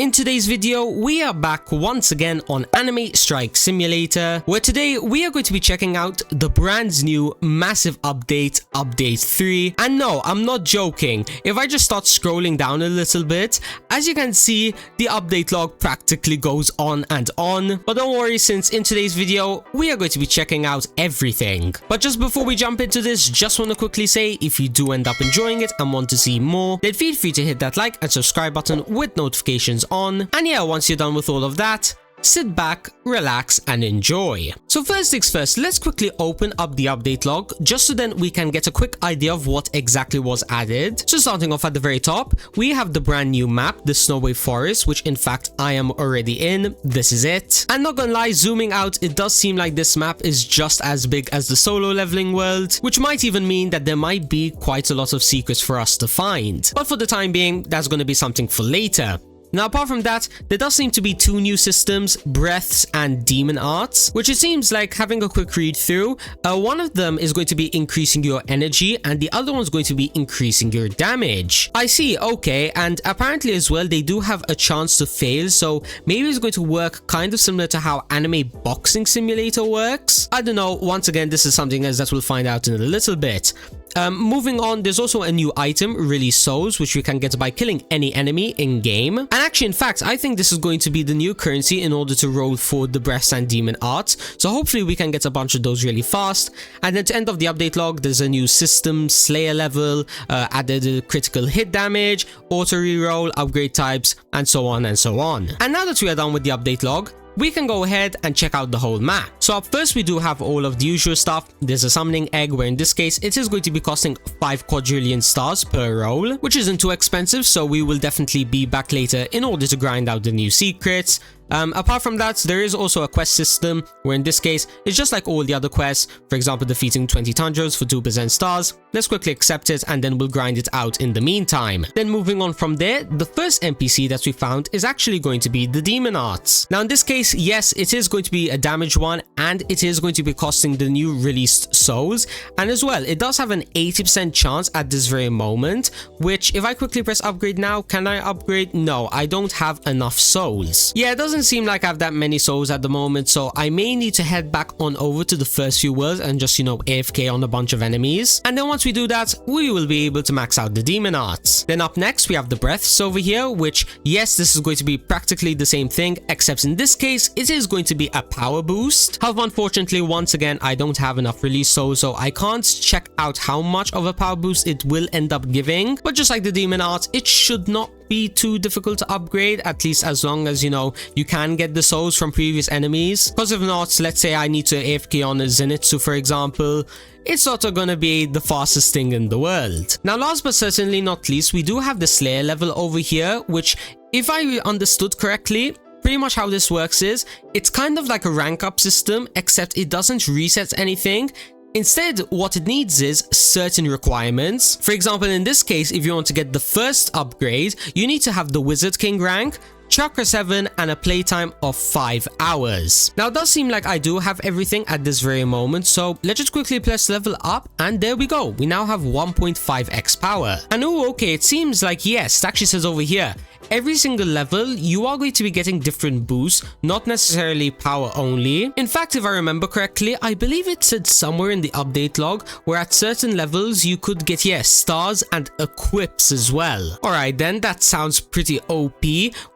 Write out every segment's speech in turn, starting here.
In today's video, we are back once again on Anime Strike Simulator, where today we are going to be checking out the brand new massive update, Update 3. And no, I'm not joking. If I just start scrolling down a little bit, as you can see, the update log practically goes on and on. But don't worry, since in today's video, we are going to be checking out everything. But just before we jump into this, just want to quickly say, if you do end up enjoying it and want to see more, then feel free to hit that like and subscribe button with notifications on. And yeah, once you're done with all of that, sit back, relax and enjoy. So first things first, let's quickly open up the update log just so then we can get a quick idea of what exactly was added. So starting off at the very top, we have the brand new map, the Snowwave Forest, which in fact I am already in. This is it. And not gonna lie, zooming out, it does seem like this map is just as big as the solo leveling world, which might even mean that there might be quite a lot of secrets for us to find. But for the time being, that's gonna be something for later. Now apart from that, there does seem to be two new systems, Breaths and Demon Arts, which it seems like, having a quick read through, one of them is going to be increasing your energy and the other one's going to be increasing your damage. I see, okay, and apparently as well they do have a chance to fail, so maybe it's going to work kind of similar to how Anime Boxing Simulator works. I don't know, once again this is something else that we'll find out in a little bit. Moving on, there's also a new item, Release Souls, which we can get by killing any enemy in game. And actually, in fact, I think this is going to be the new currency in order to roll for the Breaths and Demon Arts. So hopefully we can get a bunch of those really fast. And then to end off the update log, there's a new system, Slayer level, added critical hit damage, auto reroll, upgrade types, and so on and so on. And now that we are done with the update log, we can go ahead and check out the whole map. So up first, we do have all of the usual stuff. There's a summoning egg, where in this case it is going to be costing 5 quadrillion stars per roll, which isn't too expensive, so we will definitely be back later in order to grind out the new secrets. Apart from that, there is also a quest system, where in this case it's just like all the other quests. For example, defeating 20 tundras for 2% stars. Let's quickly accept it and then we'll grind it out in the meantime. Then moving on from there, the first NPC that we found is actually going to be the Demon Arts. Now in this case, yes, it is going to be a damaged one and it is going to be costing the new released souls, and as well it does have an 80% chance at this very moment, which if I quickly press upgrade now, can I upgrade? No, I don't have enough souls. Yeah, it doesn't seem like I have that many souls at the moment, so I may need to head back on over to the first few worlds and just, you know, AFK on a bunch of enemies. And then once we do that, we will be able to max out the Demon Arts. Then up next, we have the Breaths over here, which, yes, this is going to be practically the same thing, except in this case, it is going to be a power boost. However, unfortunately, once again, I don't have enough release souls, so I can't check out how much of a power boost it will end up giving. But just like the Demon Arts, it should not be too difficult to upgrade, at least as long as, you know, you can get the souls from previous enemies. Because if not, let's say I need to AFK on a Zenitsu, for example, it's not gonna be the fastest thing in the world. Now last but certainly not least, we do have the Slayer level over here, which, if I understood correctly, pretty much how this works is, it's kind of like a rank up system, except it doesn't reset anything. Instead, what it needs is certain requirements. For example, in this case, if you want to get the first upgrade, you need to have the Wizard King rank, Chakra 7 and a playtime of 5 hours. Now it does seem like I do have everything at this very moment, so let's just quickly press level up and there we go. We now have 1.5x power. And oh, okay, it seems like, yes, it actually says over here, every single level you are going to be getting different boosts, not necessarily power only. In fact, if I remember correctly, I believe it said somewhere in the update log where at certain levels you could get, yes, stars and equips as well. Alright then, that sounds pretty OP.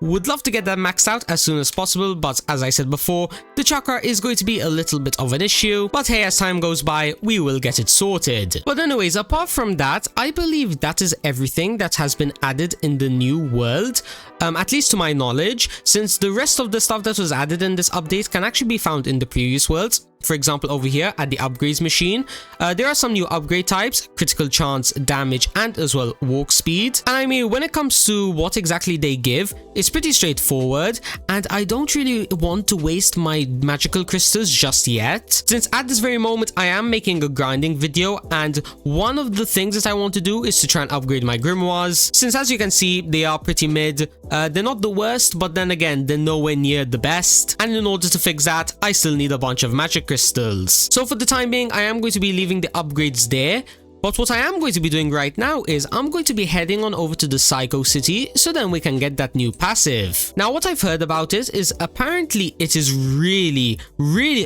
Would love to get that maxed out as soon as possible, but as I said before, the chakra is going to be a little bit of an issue, but hey, as time goes by, we will get it sorted. But anyways, apart from that, I believe that is everything that has been added in the new world. At least to my knowledge, since the rest of the stuff that was added in this update can actually be found in the previous worlds. For example, over here at the upgrades machine, there are some new upgrade types, critical chance, damage, and as well walk speed. And I mean, when it comes to what exactly they give, it's pretty straightforward, and I don't really want to waste my magical crystals just yet, since at this very moment I am making a grinding video, and one of the things that I want to do is to try and upgrade my grimoires, since as you can see, they are pretty mid. They're not the worst, but then again, they're nowhere near the best, and in order to fix that, I still need a bunch of magic crystals. So for the time being, I am going to be leaving the upgrades there, But what I am going to be doing right now is I'm going to be heading on over to the Psycho City so then we can get that new passive. Now what I've heard about it is apparently it is really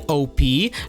OP,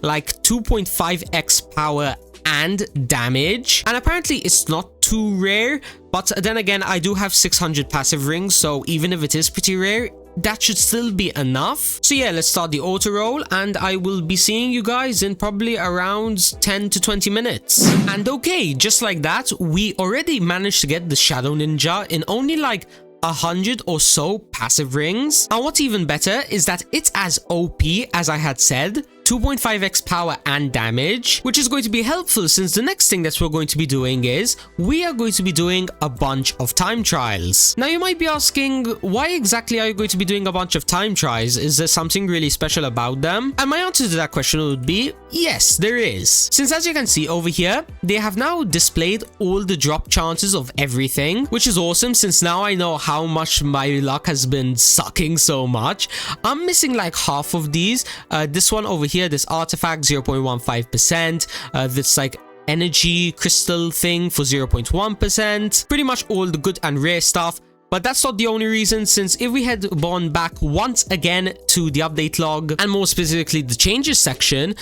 like 2.5x power and damage, and apparently it's not too rare, but then again I do have 600 passive rings, so even if it is pretty rare, that should still be enough. So yeah, let's start the auto roll and I will be seeing you guys in probably around 10 to 20 minutes. And okay, just like that, we already managed to get the Shadow Ninja in only like 100 or so passive rings. And what's even better is that it's as OP as I had said, 2.5x power and damage, which is going to be helpful since the next thing that we're going to be doing is we are going to be doing a bunch of time trials. Now you might be asking, why exactly are you going to be doing a bunch of time trials? Is there something really special about them? And my answer to that question would be yes, there is. Since as you can see over here, they have now displayed all the drop chances of everything, which is awesome since now I know how much my luck has been sucking so much. I'm missing like half of these. This one over here, this artifact 0.15%, this like energy crystal thing for 0.1%, pretty much all the good and rare stuff. But that's not the only reason, since if we head on back once again to the update log, and more specifically the changes section,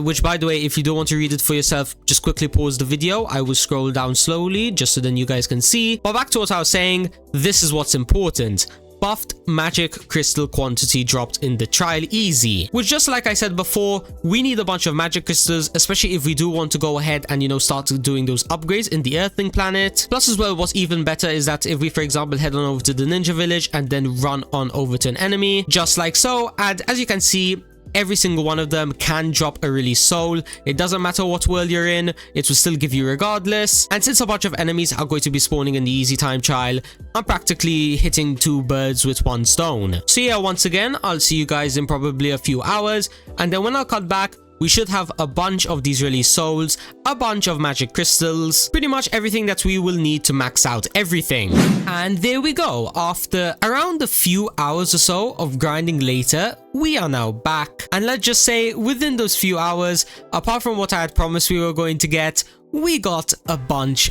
which by the way, if you don't want to read it for yourself, just quickly pause the video. I will scroll down slowly just so then you guys can see. But back to what I was saying, this is what's important. Buffed magic crystal quantity dropped in the trial easy, which just like I said before, we need a bunch of magic crystals, especially if we do want to go ahead and, you know, start doing those upgrades in the Earthling planet. Plus as well, what's even better is that if we, for example, head on over to the ninja village and then run on over to an enemy, just like so, and as you can see, every single one of them can drop a release soul. It doesn't matter what world you're in, it will still give you regardless. And since a bunch of enemies are going to be spawning in the easy time trial, I'm practically hitting 2 birds with 1 stone. So yeah, once again, I'll see you guys in probably a few hours, and then when I cut back, we should have a bunch of these release souls, a bunch of magic crystals, pretty much everything that we will need to max out everything. And there we go. After around a few hours or so of grinding later, we are now back. And let's just say within those few hours, apart from what I had promised we were going to get, we got a bunch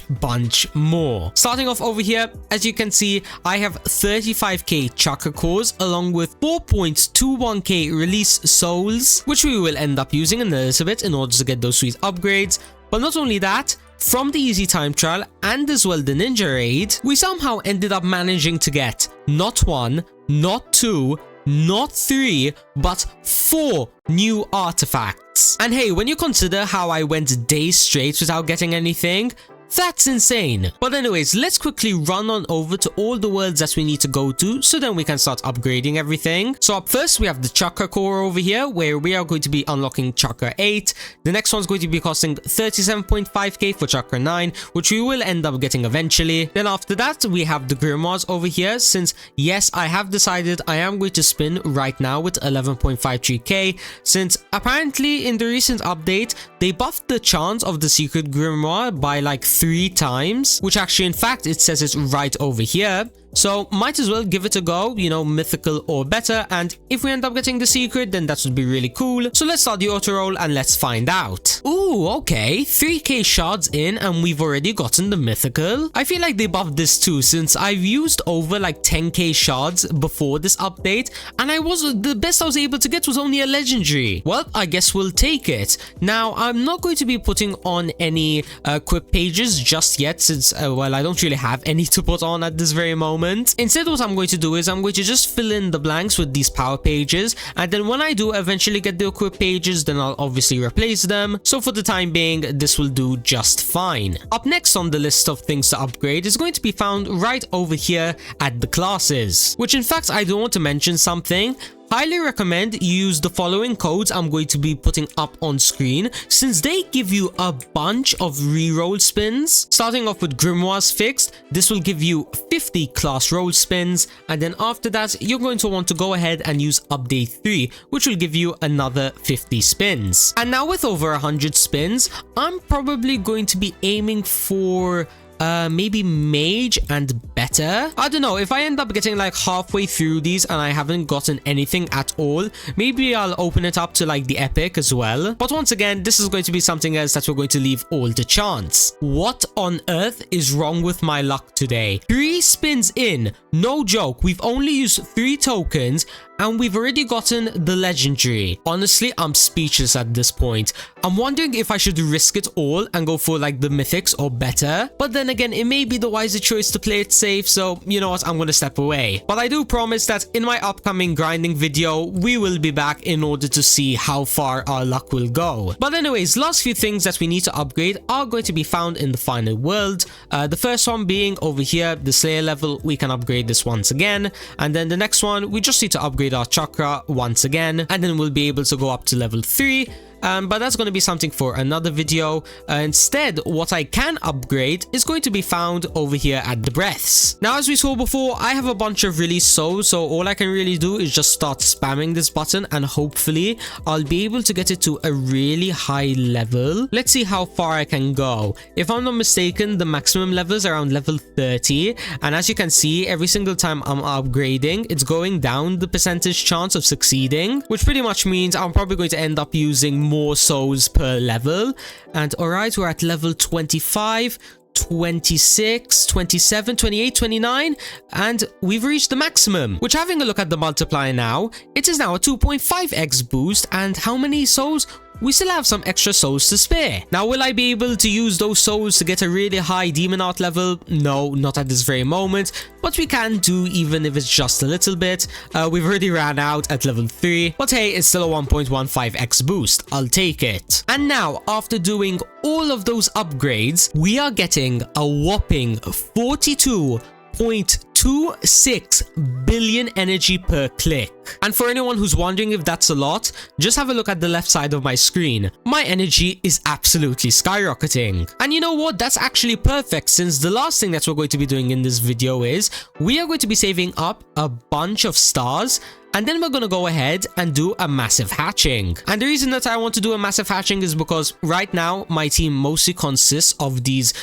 more. Starting off over here, as you can see, I have 35k chakra cores along with 4.21k release souls, which we will end up using in a little bit in order to get those sweet upgrades. But not only that, from the easy time trial and as well the ninja raid, we somehow ended up managing to get not 1, not 2, not 3, but 4 new artifacts. And hey, when you consider how I went days straight without getting anything, that's insane. But anyways, let's quickly run on over to all the worlds that we need to go to so then we can start upgrading everything. So up first, we have the Chakra Core over here where we are going to be unlocking Chakra 8. The next one's going to be costing 37.5k for Chakra 9, which we will end up getting eventually. Then after that, we have the Grimoires over here, since yes, I have decided I am going to spin right now with 11.53k, since apparently in the recent update, they buffed the chance of the secret Grimoire by like 3 times, which actually in fact it says it's right over here. So might as well give it a go, you know, mythical or better, and if we end up getting the secret, then that would be really cool. So let's start the auto roll and let's find out. Ooh, okay, 3k shards in and we've already gotten the mythical. I feel like they buffed this too, since I've used over like 10k shards before this update, and the best I was able to get was only a legendary. Well, I guess we'll take it. Now, I'm not going to be putting on any equip pages just yet, since, well, I don't really have any to put on at this very moment. Instead, what I'm going to do is I'm going to just fill in the blanks with these power pages, and then when I do eventually get the equip pages, then I'll obviously replace them. So for the time being, this will do just fine. Up next on the list of things to upgrade is going to be found right over here at the classes, which in fact I do want to mention something. Highly recommend you use the following codes I'm going to be putting up on screen, since they give you a bunch of reroll spins. Starting off with Grimoires Fixed, this will give you 50 class roll spins, and then after that you're going to want to go ahead and use Update 3, which will give you another 50 spins. And now with over 100 spins, I'm probably going to be aiming for maybe mage and better. I don't know, if I end up getting like halfway through these and I haven't gotten anything at all, maybe I'll open it up to like the epic as well. But once again, this is going to be something else that we're going to leave all to chance. What on earth is wrong with my luck today? 3 spins in, no joke, we've only used 3 tokens and we've already gotten the legendary. Honestly, I'm speechless at this point. I'm wondering if I should risk it all and go for like the mythics or better. But then again, it may be the wiser choice to play it safe, so you know what, I'm gonna step away. But I do promise that in my upcoming grinding video, we will be back in order to see how far our luck will go. But anyways, last few things that we need to upgrade are going to be found in the final world. The first one being over here, the Slayer level. We can upgrade this once again. And then the next one, we just need to upgrade our chakra once again, and then we'll be able to go up to level 3. But that's going to be something for another video. Instead, what I can upgrade is going to be found over here at the breaths. Now, as we saw before, I have a bunch of release souls, so all I can really do is just start spamming this button and hopefully I'll be able to get it to a really high level. Let's see how far I can go. If I'm not mistaken, the maximum level is around level 30, and as you can see, every single time I'm upgrading, it's going down the percentage chance of succeeding, which pretty much means I'm probably going to end up using more souls per level. And alright, we're at level 25, 26, 27, 28, 29, and we've reached the maximum, which, having a look at the multiplier now, it is now a 2.5x boost. And how many souls? We still have some extra souls to spare. Now, will I be able to use those souls to get a really high demon art level? No, not at this very moment, but we can do, even if it's just a little bit. We've already ran out at level 3, but hey, it's still a 1.15x boost. I'll take it. And now, after doing all of those upgrades, we are getting a whopping 42.26 billion energy per click. And for anyone who's wondering if that's a lot, just have a look at the left side of my screen. My energy is absolutely skyrocketing. And you know what? That's actually perfect, since the last thing that we're going to be doing in this video is we are going to be saving up a bunch of stars, and then we're going to go ahead and do a massive hatching. And the reason that I want to do a massive hatching is because right now my team mostly consists of these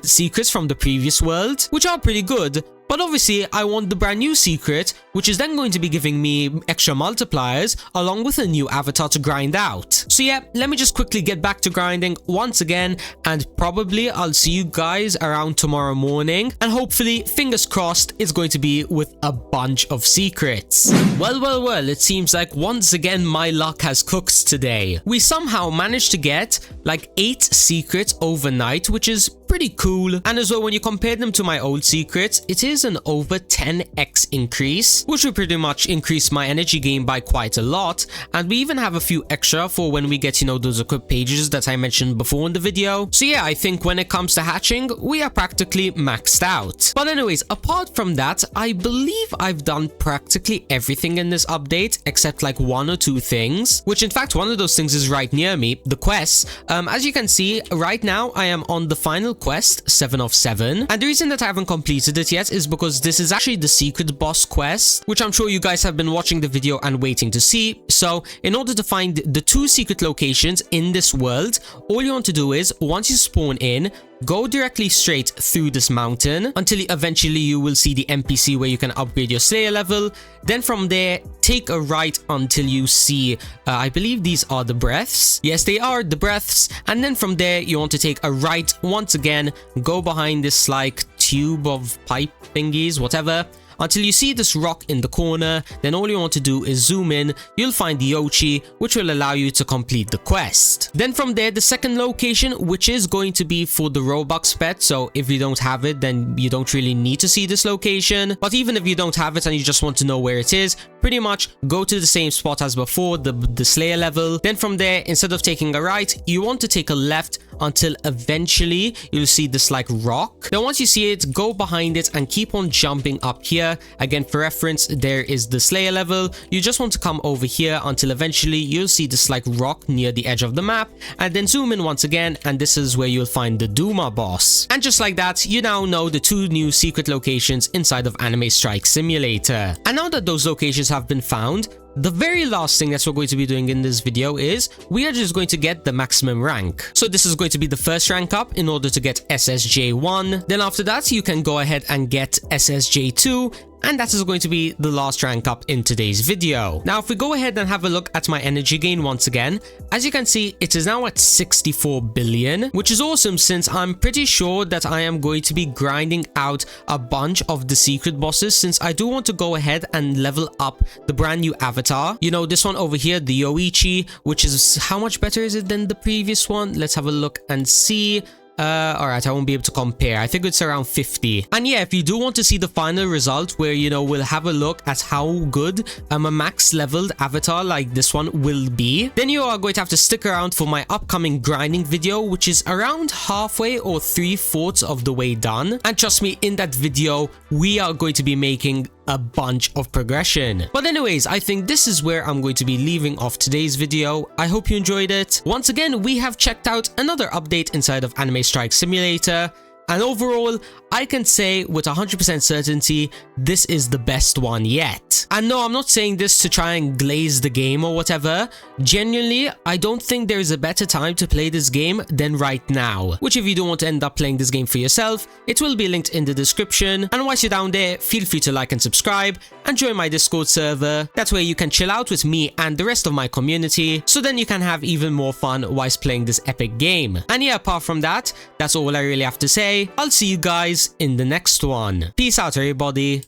secrets from the previous world, which are pretty good. But obviously, I want the brand new secret, which is then going to be giving me extra multipliers along with a new avatar to grind out. So yeah, let me just quickly get back to grinding once again, and probably I'll see you guys around tomorrow morning. And hopefully, fingers crossed, it's going to be with a bunch of secrets. Well, it seems like once again my luck has cooked today. We somehow managed to get like 8 secrets overnight, which is pretty cool. And as well, when you compare them to my old secrets, it is an over 10x increase, which will pretty much increase my energy gain by quite a lot. And we even have a few extra for when we get, you know, those equip pages that I mentioned before in the video. So yeah, I think when it comes to hatching, we are practically maxed out. But anyways, apart from that, I believe I've done practically everything in this update except like 1 or 2 things, which in fact one of those things is right near me, the quests. As you can see right now, I am on the final quest, 7 of 7, and the reason that I haven't completed it yet is because this is actually the secret boss quest, which I'm sure you guys have been watching the video and waiting to see. So in order to find the 2 secret locations in this world, all you want to do is, once you spawn in, go directly straight through this mountain until eventually you will see the NPC where you can upgrade your Slayer level. Then from there, take a right until you see, I believe these are the breaths. Yes, they are the breaths. And then from there, you want to take a right once again, go behind this like tube of pipe thingies, whatever, until you see this rock in the corner. Then all you want to do is zoom in, you'll find the Yoshi, which will allow you to complete the quest. Then from there, the second location, which is going to be for the Robux pet, so if you don't have it, then you don't really need to see this location. But even if you don't have it and you just want to know where it is, pretty much go to the same spot as before, the Slayer level. Then from there, instead of taking a right, you want to take a left until eventually you'll see this like rock. Then once you see it, go behind it and keep on jumping up here. Again, for reference, there is the Slayer level. You just want to come over here until eventually you'll see this like rock near the edge of the map, and then zoom in once again, and this is where you'll find the Duma boss. And just like that, you now know the 2 new secret locations inside of Anime Strike Simulator. And now that those locations have been found, the very last thing that we're going to be doing in this video is we are just going to get the maximum rank. So this is going to be the first rank up in order to get SSJ1. Then after that, you can go ahead and get SSJ2. And that is going to be the last rank up in today's video. Now, if we go ahead and have a look at my energy gain once again, as you can see, it is now at 64 billion, which is awesome since I'm pretty sure that I am going to be grinding out a bunch of the secret bosses since I do want to go ahead and level up the brand new avatar. You know, this one over here, the Yoichi, which is how much better is it than the previous one? Let's have a look and see. Alright, I won't be able to compare. I think it's around 50. And yeah, if you do want to see the final result where, you know, we'll have a look at how good a max leveled avatar like this one will be, then you are going to have to stick around for my upcoming grinding video, which is around halfway or 3/4 of the way done. And trust me, in that video, we are going to be making a bunch of progression. But anyways, I think this is where I'm going to be leaving off today's video. I hope you enjoyed it. Once again, we have checked out another update inside of Anime Strike Simulator. And overall, I can say with 100% certainty, this is the best one yet. And no, I'm not saying this to try and glaze the game or whatever. Genuinely, I don't think there is a better time to play this game than right now. Which if you don't want to end up playing this game for yourself, it will be linked in the description. And whilst you're down there, feel free to like and subscribe and join my Discord server. That way you can chill out with me and the rest of my community. So then you can have even more fun whilst playing this epic game. And yeah, apart from that, that's all I really have to say. I'll see you guys in the next one. Peace out, everybody.